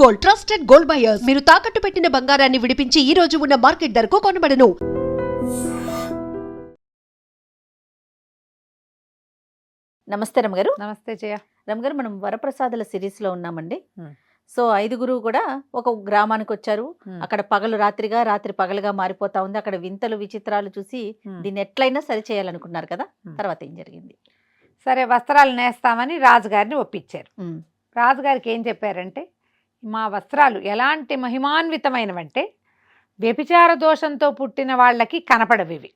Gold, trusted gold buyers. మీరు తాకట్టు పెట్టిన బంగారాన్ని విడిపించి ఈ రోజు ఉన్న మార్కెట్ ధరకు కొనబడను. నమస్తే రమగారు. నమస్తే జయ. రమగారు, మనం వరప్రసాదుల సిరీస్లో ఉన్నామండి. సో 5 కూడా ఒక గ్రామానికి వచ్చారు. అక్కడ పగలు రాత్రిగా, రాత్రి పగలుగా మారిపోతా ఉంది. అక్కడ వింతలు విచిత్రాలు చూసి దీన్ని ఎట్లయినా సరి చేయాలనుకున్నారు కదా. తర్వాత ఏం జరిగింది? సరే, వస్త్రాలు నేస్తామని రాజుగారిని ఒప్పించారు. రాజుగారికి ఏం చెప్పారంటే, మా వస్త్రాలు ఎలాంటి మహిమాన్వితమైనవంటే వ్యభిచార దోషంతో పుట్టిన వాళ్ళకి కనపడవి ఇవి,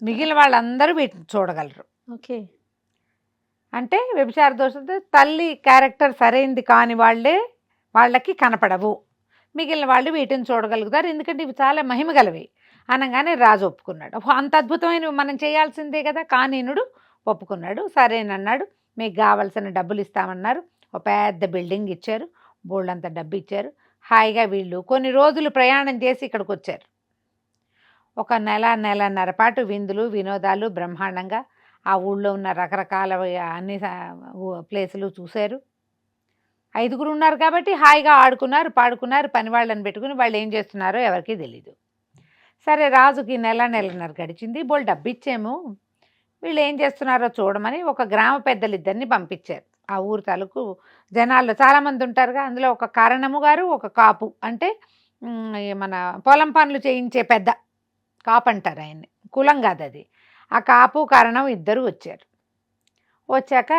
మిగిలిన వాళ్ళందరూ వీటిని చూడగలరు. ఓకే. అంటే వ్యభిచార దోషంతో తల్లి క్యారెక్టర్ సరైంది కాని వాళ్ళకి కనపడవు, మిగిలిన వాళ్ళు వీటిని చూడగలుగుతారు, ఎందుకంటే ఇవి చాలా మహిమగలవి అనగానే రాజు ఒప్పుకున్నాడు. అంత అద్భుతమైనవి మనం చేయాల్సిందే కదా. కానీనుడు ఒప్పుకున్నాడు. సరేనన్నాడు. మీకు కావాల్సిన డబ్బులు ఇస్తామన్నారు. ఒక పెద్ద బిల్డింగ్ ఇచ్చారు, బోళ్ళంత డబ్బు ఇచ్చారు. హాయిగా వీళ్ళు కొన్ని రోజులు ప్రయాణం చేసి ఇక్కడికి వచ్చారు. ఒక నెలన్నర పాటు విందులు వినోదాలు బ్రహ్మాండంగా ఆ ఊళ్ళో ఉన్న రకరకాల అన్ని ప్లేసులు చూశారు. 5 ఉన్నారు కాబట్టి హాయిగా ఆడుకున్నారు, పాడుకున్నారు. పని వాళ్ళని పెట్టుకుని వాళ్ళు ఏం చేస్తున్నారో ఎవరికీ తెలీదు. సరే, రాజుకి నెలన్నర గడిచింది. బోళ్ళు డబ్బు ఇచ్చాము, వీళ్ళు ఏం చేస్తున్నారో చూడమని ఒక గ్రామ పెద్దలిద్దరిని పంపించారు. ఆ ఊరు తాలూకు జనాల్లో చాలామంది ఉంటారుగా. అందులో ఒక కారణము గారు, ఒక కాపు, అంటే మన పొలం పనులు చేయించే పెద్ద కాపు అంటారు ఆయన్ని, కులం కాదు అది. ఆ కాపు కారణం ఇద్దరు వచ్చారు. వచ్చాక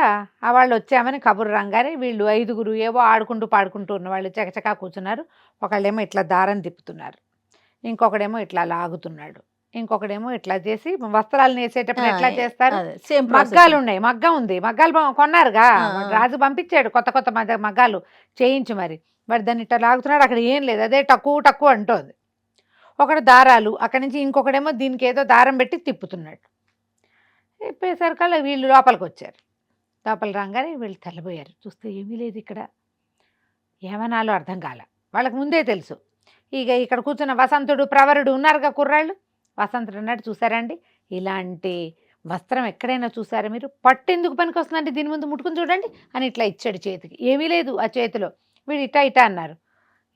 వాళ్ళు వచ్చామని కబురు రంగానే వీళ్ళు 5 ఏవో ఆడుకుంటూ పాడుకుంటూ ఉన్న వాళ్ళు చకచకా కూర్చున్నారు. ఒకళ్ళేమో ఇట్లా దారం తిప్పుతున్నారు, ఇంకొకడేమో ఇట్లా లాగుతున్నాడు, ఇంకొకడేమో ఇట్లా చేసి వస్త్రాలు నేసేటప్పుడు ఎట్లా చేస్తారు, మగ్గాలు ఉన్నాయి, మగ్గం ఉంది, మగ్గాలు కొన్నారుగా, రాజు పంపించాడు కొత్త మగ్గాలు చేయించి. మరి వాడు దాన్ని ఇట్లా లాగుతున్నాడు, అక్కడ ఏం లేదు, అదే టక్కు అంటోంది. ఒకడు దారాలు, అక్కడి నుంచి ఇంకొకడేమో దీనికి ఏదో దారం పెట్టి తిప్పుతున్నాడు. తిప్పేసరికల్లా వీళ్ళు లోపలికి వచ్చారు. లోపల రాగానే వీళ్ళు తెల్లబోయారు. చూస్తే ఏమీ లేదు ఇక్కడ, ఏమనాలో అర్థం కాల. వాళ్ళకి ముందే తెలుసు. ఇక ఇక్కడ కూర్చున్న వసంతుడు ప్రవరుడు ఉన్నారుగా కుర్రాళ్ళు. వసంతుడు అన్నాడు, చూసారండి ఇలాంటి వస్త్రం ఎక్కడైనా చూసారా మీరు? పట్టు ఎందుకు పనికి వస్తుందంటే దీని ముందు ముట్టుకుని చూడండి అని ఇట్లా ఇచ్చాడు చేతికి. ఏమీ లేదు ఆ చేతిలో. వీడు ఇటా అన్నారు.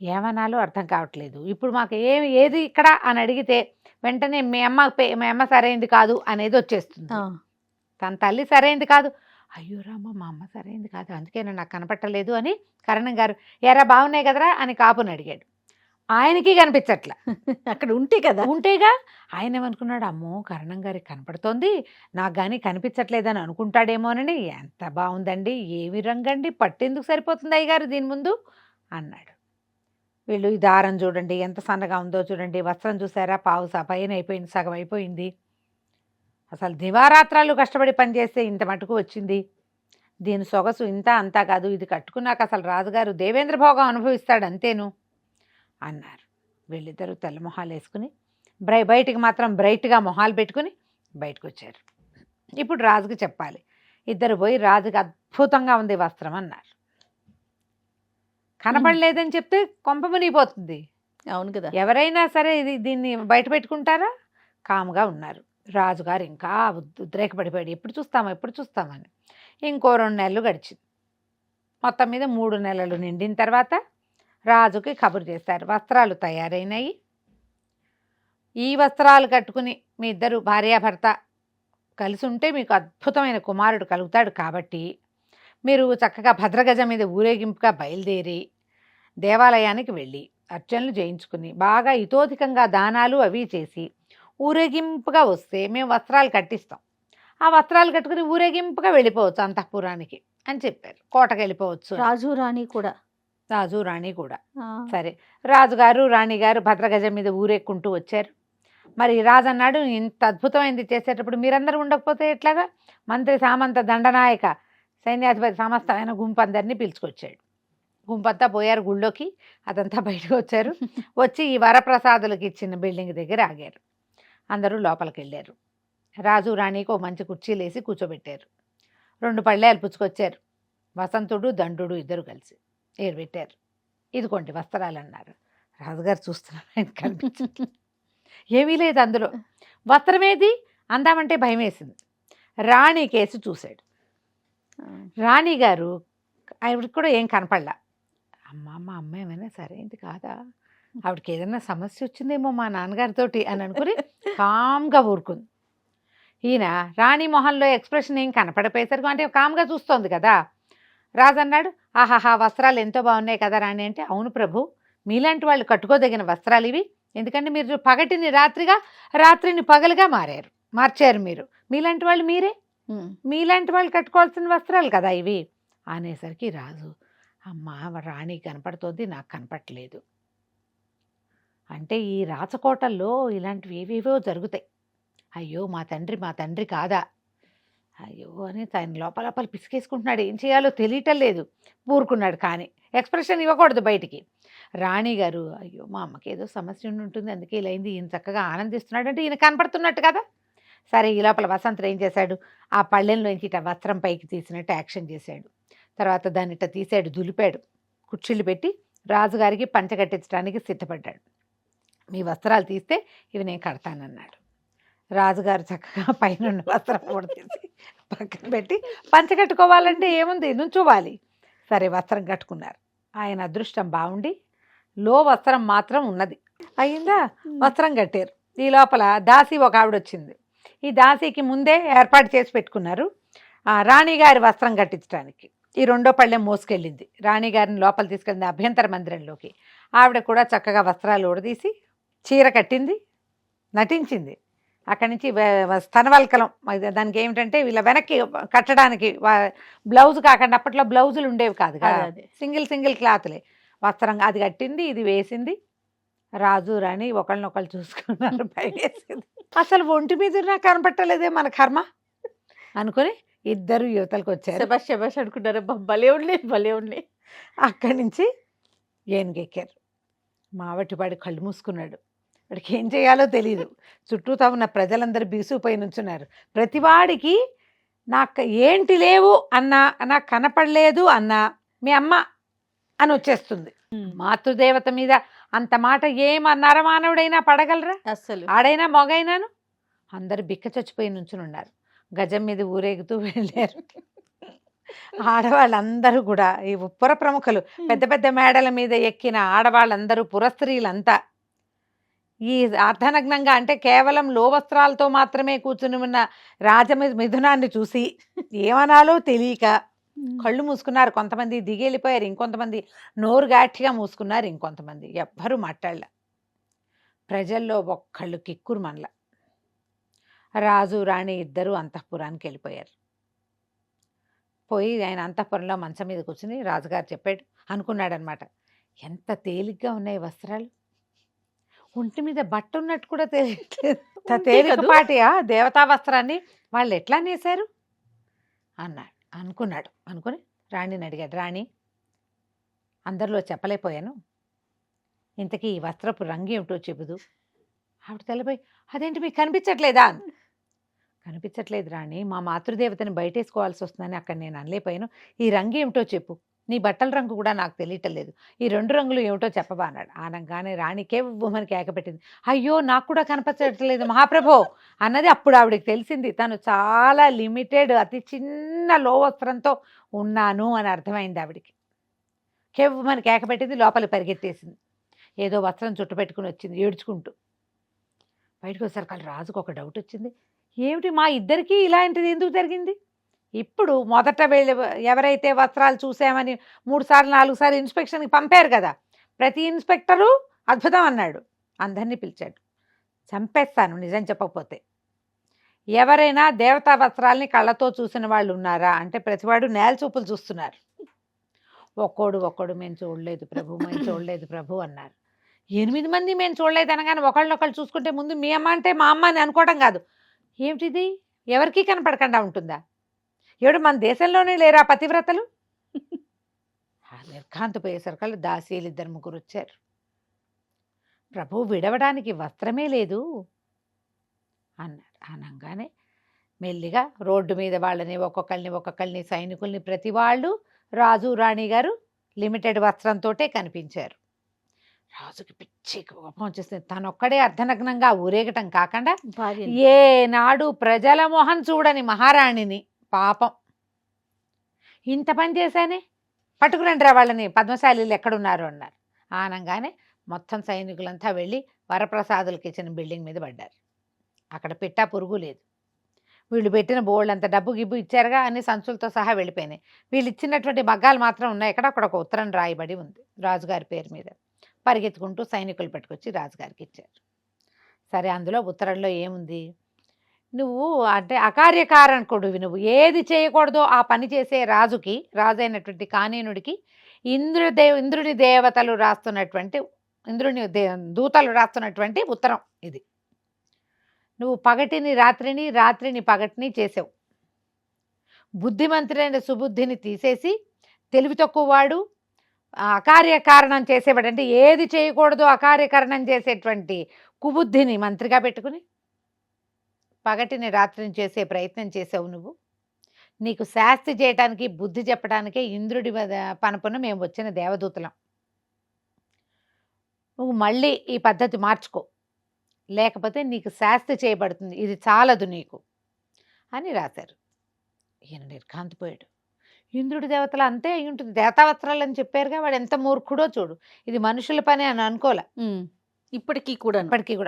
ఏమనాలో అర్థం కావట్లేదు. ఇప్పుడు మాకు ఏది ఇక్కడ అని అడిగితే వెంటనే మీ అమ్మ సరైంది కాదు అనేది వచ్చేస్తుంది. తన తల్లి సరైంది కాదు, అయ్యో రామ్మ మా అమ్మ సరైంది కాదు, అందుకే నాకు కనపట్టలేదు అని కరణం గారు ఎరా బాగున్నాయి కదరా అని కాపుని అడిగాడు. ఆయనకి కనిపించట్లా, అక్కడ ఉంటేగా. ఆయన ఏమనుకున్నాడు, అమ్మో కరణం గారికి కనపడుతోంది, నాకు కానీ కనిపించట్లేదని అనుకుంటాడేమోనని. ఎంత బాగుందండి, ఏమి రంగండి, పట్టెందుకు సరిపోతుంది అయ్యగారు దీని ముందు అన్నాడు. వీళ్ళు ఈ దారం చూడండి ఎంత సన్నగా ఉందో చూడండి, వస్త్రం చూసారా పైన అయిపోయింది, సగం అయిపోయింది, అసలు దివారాత్రాలు కష్టపడి పనిచేస్తే ఇంత మటుకు వచ్చింది, దీని సొగసు ఇంత అంతా కాదు, ఇది కట్టుకున్నాక అసలు రాజుగారు దేవేంద్ర భోగం అనుభవిస్తాడు అంతేను అన్నారు. వీళ్ళిద్దరూ తెల్ల మొహాలు వేసుకుని బయటికి మాత్రం బ్రైట్గా మొహాలు పెట్టుకుని బయటకు వచ్చారు. ఇప్పుడు రాజుకి చెప్పాలి. ఇద్దరు పోయి రాజుకి అద్భుతంగా ఉంది వస్త్రం అన్నారు. కనపడలేదని చెప్తే కొంప మునిగిపోతుంది. అవును కదా. ఎవరైనా సరే దీన్ని బయట పెట్టుకుంటారా? కాముగా ఉన్నారు. రాజుగారు ఇంకా ఉద్రేకపడిపోయాడు. ఎప్పుడు చూస్తామని. ఇంకో 2 నెలలు గడిచింది. మొత్తం మీద 3 నెలలు నిండిన తర్వాత రాజుకి కబురు చేస్తారు, వస్త్రాలు తయారైనాయి, ఈ వస్త్రాలు కట్టుకుని మీ ఇద్దరు భార్యాభర్త కలిసి ఉంటే మీకు అద్భుతమైన కుమారుడు కలుగుతాడు, కాబట్టి మీరు చక్కగా భద్రగజం మీద ఊరేగింపుగా బయలుదేరి దేవాలయానికి వెళ్ళి అర్చనలు చేయించుకుని బాగా ఇతోధికంగా దానాలు అవి చేసి ఊరేగింపుగా వస్తే మేము వస్త్రాలు కట్టిస్తాం, ఆ వస్త్రాలు కట్టుకుని ఊరేగింపుగా వెళ్ళిపోవచ్చు అంతఃపురానికి అని చెప్పారు. కోటకు వెళ్ళిపోవచ్చు. రాజు రాణి కూడా. సరే, రాజుగారు రాణిగారు భద్రగజం మీద ఊరేక్కుంటూ వచ్చారు. మరి రాజు అన్నాడు, ఇంత అద్భుతమైనది చేసేటప్పుడు మీరందరూ ఉండకపోతే ఎట్లాగా? మంత్రి సామంత దండనాయక సైన్యాధిపతి సమస్తమైన గుంపు అందరినీ పిలుచుకొచ్చాడు. గుంపంతా పోయారు గుళ్ళోకి, అదంతా బయటకు వచ్చారు. వచ్చి ఈ వరప్రసాదులకు ఇచ్చిన బిల్డింగ్ దగ్గర ఆగారు. అందరూ లోపలికి వెళ్ళారు. రాజు రాణికి ఓ మంచి కుర్చీలు వేసి కూర్చోబెట్టారు. 2 పళ్ళేలు పుచ్చుకొచ్చారు. వసంతుడు దండు ఇద్దరు కలిసి ఏర్పెట్టారు. ఇదిగోండి వస్త్రాలు అన్నారు. రాజుగారు చూస్తున్నారు, ఆయన కనిపించట్లేదు, ఏమీ లేదు అందులో. వస్త్రమేది అందామంటే భయం వేసింది. రాణి కేసు చూశాడు. రాణిగారు ఆవిడకి కూడా ఏం కనపడలా. మా అమ్మ ఏమైనా సరైంది కాదా, ఆవిడకి ఏదైనా సమస్య వచ్చిందేమో మా నాన్నగారితోటి అని అనుకుని కామ్గా ఊరుకుంది. ఈయన రాణి మొహంలో ఎక్స్ప్రెషన్ ఏం కనపడిపోయేసరికి, అంటే కామ్గా చూస్తోంది కదా. రాజు అన్నాడు, ఆహాహా వస్త్రాలు ఎంతో బాగున్నాయి కదా రాణి అంటే, అవును ప్రభు, మీలాంటి వాళ్ళు కట్టుకోదగిన వస్త్రాలు ఇవి. ఎందుకంటే మీరు పగటిని రాత్రిగా, రాత్రిని పగలుగా మార్చారు మీరు. మీలాంటి వాళ్ళు మీలాంటి వాళ్ళు కట్టుకోవాల్సిన వస్త్రాలు కదా ఇవి అనేసరికి రాజు, అమ్మ రాణి కనపడుతోంది, నాకు కనపడలేదు. అంటే ఈ రాచకోటల్లో ఇలాంటివి ఏవేవో జరుగుతాయి. అయ్యో మా తండ్రి కాదా, అయ్యో అని తన లోపల పిసికేసుకుంటున్నాడు. ఏం చేయాలో తెలియటం లేదు. ఊరుకున్నాడు, కానీ ఎక్స్ప్రెషన్ ఇవ్వకూడదు బయటికి. రాణిగారు, అయ్యో మా అమ్మకి ఏదో సమస్య ఉంటుంది, అందుకే ఇలా అయింది. ఈయన చక్కగా ఆనందిస్తున్నాడు అంటే ఈయన కనపడుతున్నట్టు కదా. సరే, ఈ లోపల వసంతుడు ఏం చేశాడు, ఆ పళ్ళెంలోంచి ఇట వస్త్రం పైకి తీసినట్టు యాక్షన్ చేశాడు. తర్వాత దాన్ని ఇట్ట తీసాడు, దులిపాడు, కుర్చీలు పెట్టి రాజుగారికి పంచగట్టించడానికి సిద్ధపడ్డాడు. మీ వస్త్రాలు తీస్తే ఇవి నేను కడతానన్నాడు. రాజుగారు చక్కగా పైన వస్త్రం కూడా తీసి పక్కన పెట్టి పంచగట్టుకోవాలంటే ఏముంది, నుంచోవాలి. సరే, వస్త్రం కట్టుకున్నారు. ఆయన అదృష్టం బాగుండి లో వస్త్రం మాత్రం ఉన్నది. అయిందా, వస్త్రం కట్టారు. ఈ లోపల దాసి ఒక ఆవిడ వచ్చింది. ఈ దాసికి ముందే ఏర్పాటు చేసి పెట్టుకున్నారు రాణిగారి వస్త్రం కట్టించడానికి. ఈ రెండో పళ్ళెం మోసుకెళ్ళింది. రాణిగారిని లోపల తీసుకెళ్ళింది అభ్యంతర మందిరంలోకి. ఆవిడ కూడా చక్కగా వస్త్రాలు ఊడదీసి చీర కట్టింది, నటించింది. అక్కడి నుంచి స్తనవల్కలం, దానికి ఏమిటంటే వీళ్ళ వెనక్కి కట్టడానికి బ్లౌజ్ కాకుండా, అప్పట్లో బ్లౌజులు ఉండేవి కాదు కదా, సింగిల్ క్లాత్లే. వస్త్రం అది కట్టింది, ఇది వేసింది. రాజు రాణి ఒకళ్ళనొకళ్ళు చూసుకున్నారు, పైవేసింది. అసలు ఒంటి మీద నాకు కనపట్టలేదే మన కర్మ అనుకుని ఇద్దరు యువతలకు వచ్చారు. శబాష్ అనుకుంటారు, భలే ఉండే. అక్కడి నుంచి ఏనుగెక్కారు. మావటిపాడి కళ్ళు మూసుకున్నాడు. వాడికి ఏం చేయాలో తెలియదు. చుట్టూతా ఉన్న ప్రజలందరూ బీసుకుపోయి నుంచున్నారు. ప్రతివాడికి నాకు ఏంటి లేవు అన్నా, నాకు కనపడలేదు అన్నా మీ అమ్మ అని వచ్చేస్తుంది. మాతృదేవత మీద అంత మాట నరమానవుడైనా పడగలరా? అసలు ఆడైనా మొగైనాను. అందరు బిక్క చచ్చిపోయి నుంచుని ఉన్నారు. గజం మీద ఊరేగుతూ వెళ్ళారు. ఆడవాళ్ళందరూ కూడా, ఈ పుర ప్రముఖులు, పెద్ద పెద్ద మేడల మీద ఎక్కిన ఆడవాళ్ళందరూ, పురస్త్రీలంతా ఈ అర్ధనగ్నంగా, అంటే కేవలం లో వస్త్రాలతో మాత్రమే కూర్చుని ఉన్న మిథునాన్ని చూసి ఏమనాలో తెలియక కళ్ళు మూసుకున్నారు. కొంతమంది దిగెళ్ళిపోయారు, ఇంకొంతమంది నోరు గాఠిగా మూసుకున్నారు, ఇంకొంతమంది ఎవ్వరూ మాట్లాడలే. ప్రజల్లో ఒక్కళ్ళు కిక్కురు మనల. రాజు రాణి ఇద్దరూ అంతఃపురానికి వెళ్ళిపోయారు. పోయి ఆయన అంతఃపురంలో మంచం మీద కూర్చుని రాజుగారు చెప్పాడు అనుకున్నాడనమాట, ఎంత తేలిగ్గా ఉన్నాయి వస్త్రాలు, ఒంటి మీద బట్ట ఉన్నట్టు కూడా తెలియట్లేదు. తేలికపాటి దేవతా వస్త్రాన్ని వాళ్ళు ఎట్లా నేశారు అనుకున్నాడు. అనుకుని రాణిని అడిగాడు, రాణి అందరిలో చెప్పలేకపోయాను, ఇంతకీ ఈ వస్త్రపు రంగు ఏమిటో చెబుదు. ఆవిడ తెల్లపోయి, అదేంటి మీకు కనిపించట్లేదా? కనిపించట్లేదు రాణి, మా మాతృదేవతని బయటేసుకోవాల్సి వస్తుందని అక్కడ నేను అనలేకపోయాను. ఈ రంగు ఏమిటో చెప్పు, నీ బట్టల రంగు కూడా నాకు తెలియటం లేదు, ఈ రెండు రంగులు ఏమిటో చెప్పబా అన్నాడు. అనగానే రాణికే ఉమ్మని కేకపెట్టింది, అయ్యో నాకు కూడా కనిపించట్లేదు మహాప్రభో అన్నది. అప్పుడు ఆవిడకి తెలిసింది తను చాలా లిమిటెడ్, అతి చిన్న లో వస్త్రంతో ఉన్నాను అని అర్థమైంది ఆవిడికి. కేవ్వమని కేకపెట్టింది, లోపల పరిగెత్తేసింది. ఏదో వస్త్రం చుట్టు పెట్టుకుని వచ్చింది ఏడ్చుకుంటూ. బయటకు వచ్చేసరికి రాజుకు ఒక డౌట్ వచ్చింది, ఏమిటి మా ఇద్దరికీ ఇలాంటిది ఎందుకు జరిగింది? ఇప్పుడు మొదట ఎవరైతే వస్త్రాలు చూసామని 3 సార్లు 4 సార్లు ఇన్స్పెక్షన్కి పంపారు కదా, ప్రతి ఇన్స్పెక్టరు అద్భుతం అన్నాడు, అందరినీ పిలిచాడు. చంపేస్తాను నిజం చెప్పకపోతే. ఎవరైనా దేవతా వస్త్రాలని కళ్ళతో చూసిన వాళ్ళు ఉన్నారా అంటే ప్రతివాడు నేల చూపులు చూస్తున్నారు. ఒక్కోడు మేము చూడలేదు ప్రభు అన్నారు. 8 మంది మేము చూడలేదు అనగానే ఒకళ్ళనొకళ్ళు చూసుకుంటే ముందు మీ అమ్మ అంటే మా అమ్మ అని అనుకోవడం కాదు. ఏమిటిది, ఎవరికీ కనపడకుండా ఉంటుందా? ఏడు మన దేశంలోనే లేరా పతివ్రతలు? నిర్ఘాంతపోయేసరికి దాసీలు 2-3 వచ్చారు. ప్రభు విడవడానికి వస్త్రమే లేదు అన్నాడు. అనగానే మెల్లిగా రోడ్డు మీద వాళ్ళని ఒక్కొక్కరిని సైనికుల్ని ప్రతి వాళ్ళు రాజు రాణి గారు లిమిటెడ్ వస్త్రంతో కనిపించారు. రాజుకి పిచ్చి కోపం వచ్చేసింది. తనొక్కడే అర్ధనగ్నంగా ఊరేగటం కాకుండా ఏనాడు ప్రజల మొహం చూడని మహారాణిని, పాపం ఇంత పని చేశానే, పట్టుకురండి రా వాళ్ళని, పద్మశాలీలు ఎక్కడున్నారు అన్నారు. అనగానే మొత్తం సైనికులంతా వెళ్ళి వరప్రసాదులకి ఇచ్చిన బిల్డింగ్ మీద పడ్డారు. అక్కడ పెట్టా పురుగు లేదు. వీళ్ళు పెట్టిన బోల్డ్ అంత డబ్బు గిబ్బు ఇచ్చారుగా, అన్ని సంచులతో సహా వెళ్ళిపోయినాయి. వీళ్ళు ఇచ్చినటువంటి మగ్గాలు మాత్రం ఉన్నాయి. అక్కడ ఒక ఉత్తరం రాయబడి ఉంది రాజుగారి పేరు మీద. పరిగెత్తుకుంటూ సైనికులు పట్టుకొచ్చి రాజుగారికి ఇచ్చారు. సరే, అందులో ఉత్తరంలో ఏముంది, నువ్వు అంటే అకార్యకారణకుడివి, నువ్వు ఏది చేయకూడదో ఆ పని చేసే రాజుకి, రాజు అయినటువంటి కానీనుడికి ఇంద్రుని దేవతలు రాస్తున్నటువంటి, దూతలు రాస్తున్నటువంటి ఉత్తరం ఇది. నువ్వు పగటిని రాత్రిని, రాత్రిని పగటిని చేసావు. బుద్ధిమంతుడైన సుబుద్ధిని తీసేసి తెలివి తక్కువవాడు, అకార్యకారణం చేసేవాడు, అంటే ఏది చేయకూడదో అకార్యకారణం చేసేటువంటి కుబుద్ధిని మంత్రిగా పెట్టుకుని పగటిని రాత్రిని చేసే ప్రయత్నం చేసావు నువ్వు. నీకు శాస్తి చేయటానికి, బుద్ధి చెప్పడానికే ఇంద్రుడి పనుపున మేము వచ్చిన దేవదూతలం. నువ్వు మళ్ళీ ఈ పద్ధతి మార్చుకో, లేకపోతే నీకు శాస్తి చేయబడుతుంది, ఇది చాలదు నీకు అని రాశారు. ఈయన నిర్ఘాంతిపోయాడు. ఇంద్రుడి దేవతలు అంతే అయి ఉంటుంది, దేవతావస్త్రాలు అని చెప్పారుగా, వాడు ఎంత మూర్ఖుడో చూడు, ఇది మనుషుల పని అని అనుకోలే. ఇప్పటికీ కూడా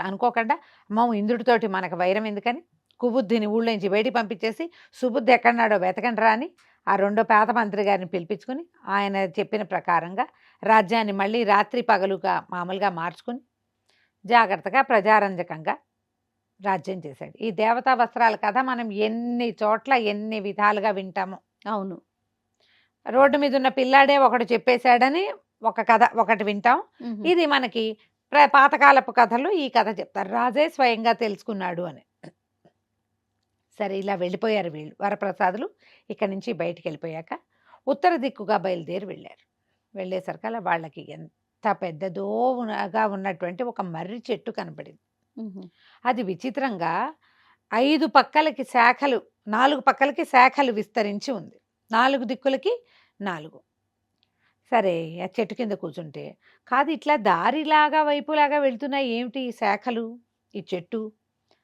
అనుకోకుండా అమ్మ ఇంద్రుడితోటి మనకు వైరం ఎందుకని కుబుద్ధిని ఊళ్ళో నుంచి బయటికి పంపించేసి సుబుద్ధి ఎక్కడన్నాడో వెతకండి రా అని ఆ రెండో పేద మంత్రి గారిని పిలిపించుకుని ఆయన చెప్పిన ప్రకారంగా రాజ్యాన్ని మళ్ళీ రాత్రి పగలుగా మామూలుగా మార్చుకుని జాగ్రత్తగా ప్రజారంజకంగా రాజ్యం చేశాడు. ఈ దేవతా వస్త్రాల కథ మనం ఎన్ని చోట్ల ఎన్ని విధాలుగా వింటాము. అవును, రోడ్డు మీద ఉన్న పిల్లాడే ఒకటి చెప్పేశాడని ఒక కథ ఒకటి వింటాం. ఇది మనకి పాతకాలపు కథలు ఈ కథ చెప్తారు, రాజే స్వయంగా తెలుసుకున్నాడు అని. సరే, ఇలా వెళ్ళిపోయారు వీళ్ళు వరప్రసాదులు. ఇక్కడి నుంచి బయటికి వెళ్ళిపోయాక ఉత్తర దిక్కుగా బయలుదేరి వెళ్ళారు. వెళ్ళేసరికల్లా వాళ్ళకి ఎంత పెద్దదోగా ఉన్నటువంటి ఒక మర్రి చెట్టు కనపడింది. అది విచిత్రంగా 5 పక్కలకి శాఖలు, 4 పక్కలకి శాఖలు విస్తరించి ఉంది, 4 దిక్కులకి 4. సరే, ఆ చెట్టు కింద కూర్చుంటే కాదు, ఇట్లా దారిలాగా వైపులాగా వెళ్తున్నాయి ఏమిటి ఈ శాఖలు, ఈ చెట్టు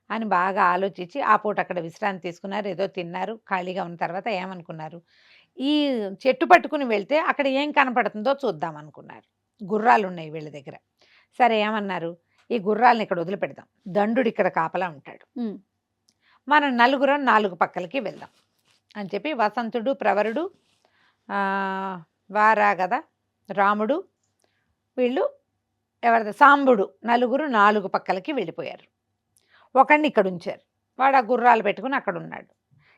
అని బాగా ఆలోచించి ఆ పూట అక్కడ విశ్రాంతి తీసుకున్నారు. ఏదో తిన్నారు, ఖాళీగా ఉన్న తర్వాత ఏమనుకున్నారు, ఈ చెట్టు పట్టుకుని వెళ్తే అక్కడ ఏం కనపడుతుందో చూద్దాం అనుకున్నారు. గుర్రాలు ఉన్నాయి వీళ్ళ దగ్గర. సరే, ఏమన్నారు, ఈ గుర్రాలను ఇక్కడ వదిలిపెడదాం, దండుడు ఇక్కడ కాపలా ఉంటాడు, మనం నలుగురం 4 పక్కలకి వెళ్దాం అని చెప్పి వసంతుడు, ప్రవరుడు, వారాగద, రాముడు, వీళ్ళు ఎవరిది సాంబుడు, నలుగురు 4 పక్కలకి వెళ్ళిపోయారు. ఒకడిని ఇక్కడ ఉంచారు, వాడు ఆ గుర్రాలు పెట్టుకుని అక్కడ ఉన్నాడు.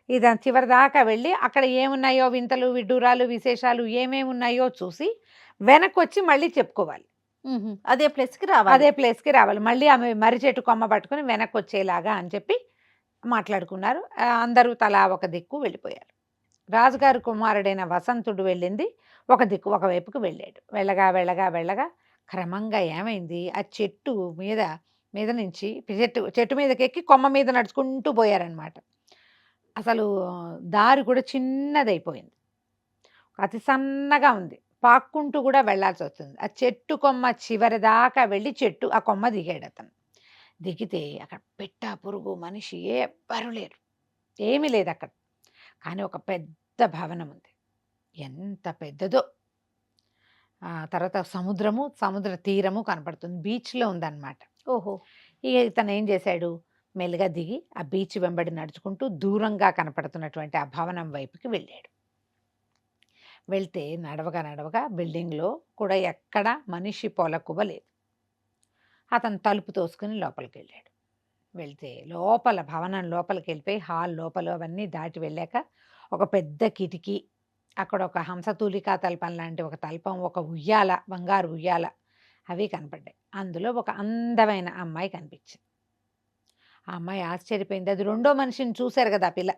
ఇదని చివరి దాకా వెళ్ళి అక్కడ ఏమున్నాయో వింతలు విడ్డూరాలు విశేషాలు ఏమేమి ఉన్నాయో చూసి వెనక్కి వచ్చి మళ్ళీ చెప్పుకోవాలి. అదే ప్లేస్కి రావాలి, మళ్ళీ ఆమె మర్రి చెట్టు కొమ్మ పట్టుకుని వెనక్కి వచ్చేలాగా అని చెప్పి మాట్లాడుకున్నారు. అందరూ తలా ఒక దిక్కు వెళ్ళిపోయారు. రాజుగారి కుమారుడైన వసంతుడు వెళ్ళింది ఒక దిక్కు, ఒకవైపుకు వెళ్ళాడు. వెళ్ళగా వెళ్ళగా వెళ్ళగా క్రమంగా ఏమైంది, ఆ చెట్టు మీద నుంచి చెట్టు మీదకి ఎక్కి కొమ్మ మీద నడుచుకుంటూ పోయారనమాట. అసలు దారి కూడా చిన్నదైపోయింది, అతి సన్నగా ఉంది, పాక్కుంటూ కూడా వెళ్లాల్సి వస్తుంది. ఆ చెట్టు కొమ్మ చివరి దాకా వెళ్ళి ఆ కొమ్మ దిగాడు అతను. దిగితే అక్కడ పెట్ట పురుగు మనిషి ఎవ్వరూ లేరు, ఏమీ లేదు అక్కడ. కానీ ఒక పెద్ద భవనం ఉంది, ఎంత పెద్దదో. తర్వాత సముద్ర తీరము కనపడుతుంది, బీచ్లో ఉందన్నమాట. ఓహో, ఇక ఇతను ఏం చేశాడు, మెల్లిగా దిగి ఆ బీచ్ వెంబడి నడుచుకుంటూ దూరంగా కనపడుతున్నటువంటి ఆ భవనం వైపుకి వెళ్ళాడు. వెళ్తే నడవగా బిల్డింగ్లో కూడా ఎక్కడ మనిషి పొలకువ లేదు. అతను తలుపు తోసుకుని లోపలికి వెళ్ళాడు. వెళ్తే లోపల భవనం లోపలికి వెళ్ళిపోయి హాల్ లోపల అవన్నీ దాటి వెళ్ళాక ఒక పెద్ద కిటికీ, అక్కడ ఒక హంసతూలికా తల్పం లాంటి ఒక తల్పం, ఒక ఉయ్యాల, బంగారు ఉయ్యాల, అవి కనపడ్డాయి. అందులో ఒక అందమైన అమ్మాయి కనిపించింది. ఆ అమ్మాయి ఆశ్చర్యపోయింది. అది రెండో మనిషిని చూశారు కదా ఆ పిల్ల,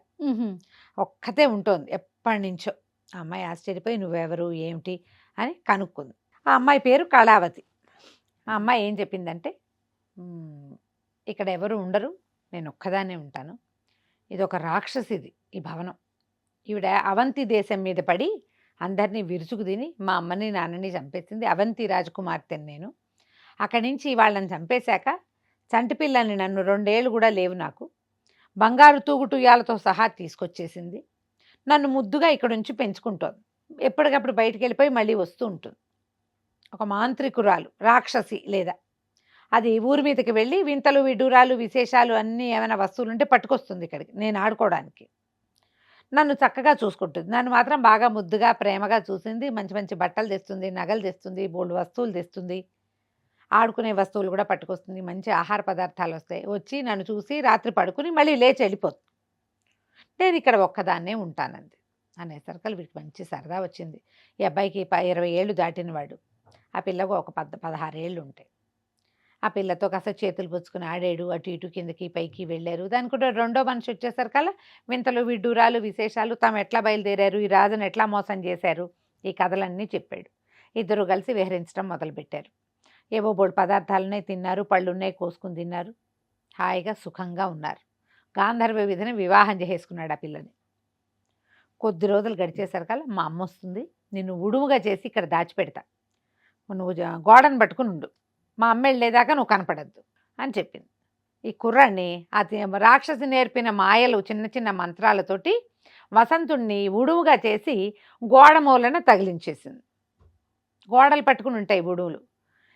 ఒక్కతే ఉంటుంది ఎప్పటి నుంచో. ఆ అమ్మాయి ఆశ్చర్యపోయి నువ్వెవరు ఏమిటి అని కనుక్కుంది. ఆ అమ్మాయి పేరు కళావతి. ఆ అమ్మాయి ఏం చెప్పిందంటే, ఇక్కడ ఎవరు ఉండరు, నేను ఒక్కదాన్నే ఉంటాను, ఇది ఒక రాక్షసిది ఈ భవనం. ఈవిడ అవంతి దేశం మీద పడి అందరినీ విరుచుకు తిని మా అమ్మని నాన్నని చంపేసింది. అవంతి రాజకుమార్తెని నేను. అక్కడి నుంచి వాళ్ళని చంపేశాక చంటిపిల్లని, నన్ను 2 ఏళ్ళు కూడా లేవు నాకు, బంగారు తూగుటుయాలతో సహా తీసుకొచ్చేసింది. నన్ను ముద్దుగా ఇక్కడ నుంచి పెంచుకుంటోంది. ఎప్పటికప్పుడు బయటికి వెళ్ళిపోయి మళ్ళీ వస్తూ ఉంటుంది. ఒక మాంత్రికురాలు, రాక్షసి లేదా అది ఊరి మీదకి వెళ్ళి వింతలు విడ్డూరాలు విశేషాలు అన్నీ ఏమైనా వస్తువులు ఉంటే పట్టుకొస్తుంది ఇక్కడికి నేను ఆడుకోవడానికి. నన్ను చక్కగా చూసుకుంటుంది. నన్ను మాత్రం బాగా ముద్దుగా ప్రేమగా చూసింది. మంచి మంచి బట్టలు తెస్తుంది, నగలు తెస్తుంది, బోల్డ్ వస్తువులు తెస్తుంది, ఆడుకునే వస్తువులు కూడా పట్టుకొస్తుంది, మంచి ఆహార పదార్థాలు వస్తాయి. వచ్చి నన్ను చూసి రాత్రి పడుకుని మళ్ళీ లేచి వెళ్ళిపోతుంది. నేను ఇక్కడ ఒక్కదాన్నే ఉంటానంది. అనేసరికి వీడికి మంచి సరదా వచ్చింది. ఈ అబ్బాయికి 20 ఏళ్ళు దాటినవాడు, ఆ పిల్లకు ఒక 16 ఏళ్ళు ఉంటాయి. ఆ పిల్లతో కాస్త చేతులు పుచ్చుకుని ఆడాడు. అటు ఇటు కిందకి పైకి వెళ్ళారు. దానికి కూడా రెండో మనిషి వచ్చేసరికల్లా వింతలు విడ్డూరాలు విశేషాలు, తాము ఎట్లా బయలుదేరారు, ఈ రాజును ఎట్లా మోసం చేశారు, ఈ కథలన్నీ చెప్పాడు. ఇద్దరు కలిసి విహరించడం మొదలుపెట్టారు. ఏవో బోడు పదార్థాలున్నాయి తిన్నారు, పళ్ళున్నాయి కోసుకుని తిన్నారు, హాయిగా సుఖంగా ఉన్నారు. గాంధర్వ విధిని వివాహం చేసుకున్నాడు ఆ పిల్లని. కొద్ది రోజులు గడిచేసరికల్లా మా అమ్మ వస్తుంది, నిన్ను ఉడుముగా చేసి ఇక్కడ దాచిపెడతా, నువ్వు గోడను పట్టుకుని ఉండు, మా అమ్మ వెళ్ళేదాకా నువ్వు కనపడద్దు అని చెప్పింది. ఈ కుర్రాన్ని అది రాక్షసి నేర్పిన మాయలు చిన్న చిన్న మంత్రాలతోటి వసంతుణ్ణి ఉడుముగా చేసి గోడ మూలన తగిలించేసింది. గోడలు పట్టుకుని ఉంటాయి ఉడుములు.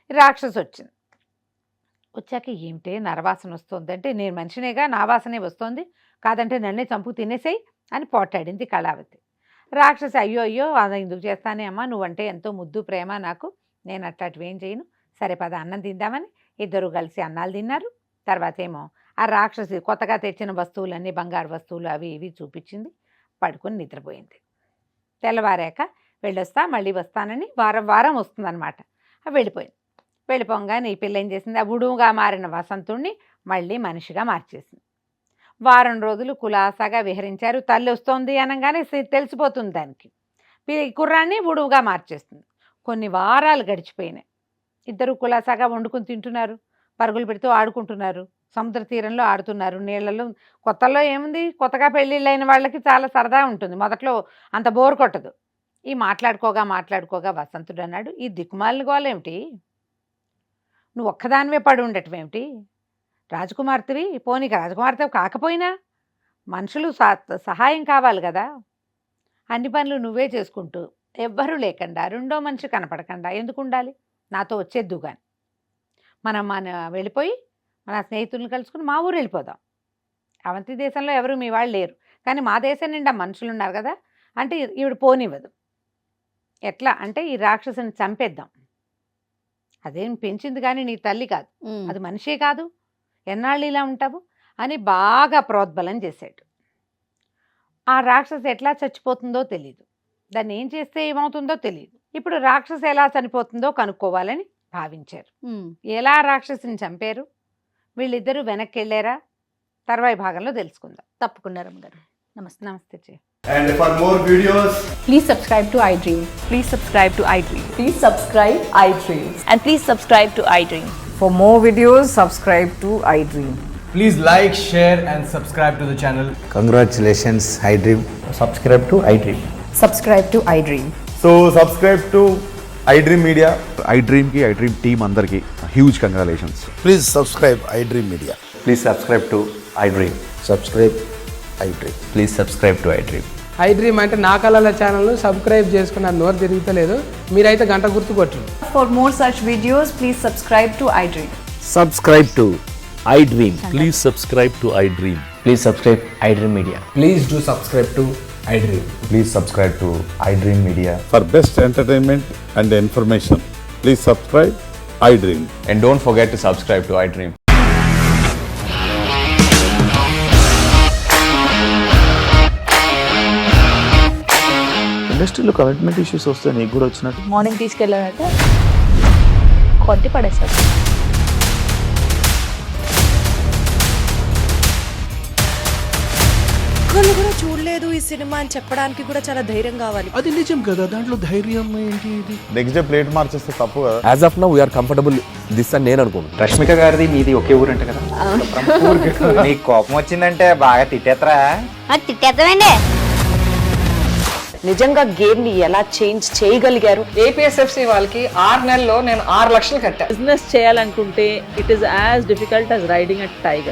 రాక్షసి వచ్చింది. వచ్చాక ఏమిటే నరవాసన వస్తుంది అంటే, నేను మనిషినేగా, నా వాసనే వస్తుంది, కాదంటే నన్నే చంపు తినేసేయి అని పోటాడింది కళావతి. రాక్షసి అయ్యో అయ్యో అది ఎందుకు చేస్తానే అమ్మా, నువ్వంటే ఎంతో ముద్దు ప్రేమ నాకు, నేను అట్లాంటివేం చేయను, సరే పద అన్నం తిందామని ఇద్దరు కలిసి అన్నాలు తిన్నారు. తర్వాత ఏమో ఆ రాక్షసి కొత్తగా తెచ్చిన వస్తువులన్నీ బంగారు వస్తువులు అవి ఇవి చూపించింది. పడుకొని నిద్రపోయింది. తెల్లవారాక వెళ్ళొస్తా మళ్ళీ వస్తానని వారం వారం వస్తుందన్నమాట. వెళ్ళిపోయింది. వెళ్ళిపోగానే ఈ పిల్ల ఏం చేసింది, ఆ ఉడుముగా మారిన వసంతుణ్ణి మళ్ళీ మనిషిగా మార్చేసింది. వారం రోజులు కులాసాగా విహరించారు. తల్లి వస్తోంది అనగానే తెలిసిపోతుంది దానికి. కుర్రాన్ని ఉడుముగా మార్చేస్తుంది. కొన్ని వారాలు గడిచిపోయినాయి. ఇద్దరు కులాసాగా వండుకుని తింటున్నారు, పరుగులు పెడుతూ ఆడుకుంటున్నారు, సముద్ర తీరంలో ఆడుతున్నారు, నీళ్లలో. కొత్తలో ఏముంది, కొత్తగా పెళ్ళిళ్ళైన వాళ్ళకి చాలా సరదా ఉంటుంది, మొదట్లో అంత బోర్ కొట్టదు. ఈ మాట్లాడుకోగా వసంతుడు అన్నాడు, ఈ దిక్కుమాలిన గోలేమిటి, నువ్వు ఒక్కదానివే పడి ఉండటం ఏమిటి, రాజకుమార్తెవి, పోనీక రాజకుమార్తె కాకపోయినా మనుషులు సహాయం కావాలి కదా, అన్ని పనులు నువ్వే చేసుకుంటూ ఎవ్వరూ లేకుండా రెండో మనిషి కనపడకుండా ఎందుకు ఉండాలి, నాతో వచ్చేద్దు కానీ మన వెళ్ళిపోయి మన స్నేహితులను కలుసుకుని మా ఊరు వెళ్ళిపోదాం. అవంతి దేశంలో ఎవరు మీ వాళ్ళు లేరు, కానీ మా దేశం నిండా మనుషులు ఉన్నారు కదా అంటే ఈవిడ పోనివ్వదు. ఎట్లా అంటే ఈ రాక్షసుని చంపేద్దాం, అదేం పెంచింది కానీ నీ తల్లి కాదు, అది మనిషే కాదు, ఎన్నాళ్ళు ఇలా ఉంటావు అని బాగా ప్రోద్బలం చేశాడు. ఆ రాక్షసి ఎట్లా చచ్చిపోతుందో తెలియదు, దాన్ని ఏం చేస్తే ఏమవుతుందో తెలియదు. ఇప్పుడు రాక్షసి ఎలా చనిపోతుందో కనుక్కోవాలని భావించారు. ఎలా రాక్షసిని చంపారు, వీళ్ళిద్దరూ వెనక్కి వెళ్ళారా, తర్వాయి భాగంలో తెలుసుకుందాం. తప్పకుండా రమ్మగారు. నమస్తే. నమస్తే జయ. And for more videos, Please subscribe to iDream. Please subscribe to iDream. Please subscribe iDream. And please subscribe to iDream. For more videos, subscribe to iDream. please like, share and subscribe to the channel. Congratulations, iDream. Subscribe to iDream. Subscribe to iDream. So subscribe to iDream Media. iDream ki iDream team andarki huge congratulations. Please subscribe iDream Media. Please subscribe to iDream. Subscribe iDream. Please subscribe to iDream. iDream అంటే నా కళల ఛానల్ను subscribe చేసుకున్న నోరు తిరుగుతలేదు, మీరైతే గంట గుర్తు కొట్టండి. For more such videos, please subscribe to iDream. Subscribe to iDream. Please subscribe to iDream. Please subscribe iDream Media. Please do subscribe to iDream. Please subscribe to iDream Media. For best entertainment and information, please subscribe iDream. And don't forget to subscribe to iDream. ఇండస్ట్రీలో commitment issues వస్తే నీకు కూడా వచ్చినట్టు morning తీసుకెళ్ళాలంటే కొట్టి పడేస్తారు. ఒక్కళ్ళు కూడా చూడలేదు ఈ సినిమా అని చెప్పడానికి కూడా చాలా ధైర్యం కావాలి. అది నిజం కదా, దాంట్లో ధైర్యం ఏంటి? ఇది నెక్స్ట్ డే ప్లేట్ మార్చేస్తే తప్పు కదా. As of now, we are comfortable this అని నేను అనుకుంటున్నాను. రష్మిక గారిది మీది ఒకే ఊరంట కదా. నీకు కోపం వచ్చిందంటే బాగా తిట్టేత్తరా? తిట్టేద్దామండి. నిజంగా గేమ్ ని ఎలా చేంజ్ చేయగలిగారు? ఏపీఎస్ఎఫ్సి వాళ్ళకి 6 నెలల్లో నేను 6 లక్షలు కట్టా. బిజినెస్ చేయాలనుకుంటే it is as difficult as riding a tiger.